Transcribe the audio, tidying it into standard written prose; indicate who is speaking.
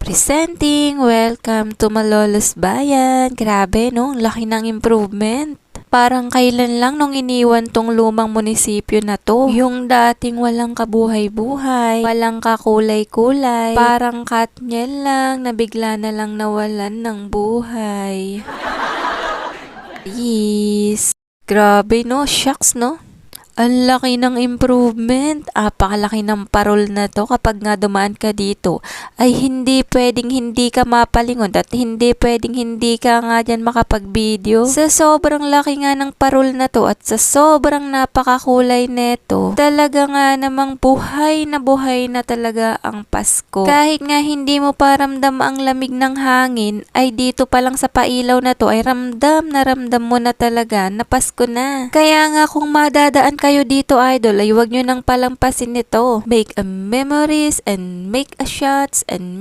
Speaker 1: Presenting, welcome to Malolos Bayan. Grabe no, laki ng improvement. Parang kailan lang nung iniwan tong lumang munisipyo na to. Yung dating walang kabuhay-buhay, walang kakulay-kulay, parang Katniel lang na bigla na lang nawalan ng buhay. Yes. Grabe no, shucks no. Ang laki ng improvement. Apakalaki ng parol na to kapag nga dumaan ka dito. Ay hindi pwedeng hindi ka mapalingon at hindi pwedeng hindi ka nga dyan makapag-video. Sa sobrang laki nga ng parol na to at sa sobrang napakakulay neto, talaga nga namang buhay na talaga ang Pasko. Kahit nga hindi mo pa ramdam ang lamig ng hangin, ay dito pa lang sa pailaw na to ay ramdam mo na talaga na Pasko na. Kaya nga kung madadaan kayo dito idol ay huwag nyo nang palampasin nito. Make a memories and make a shots and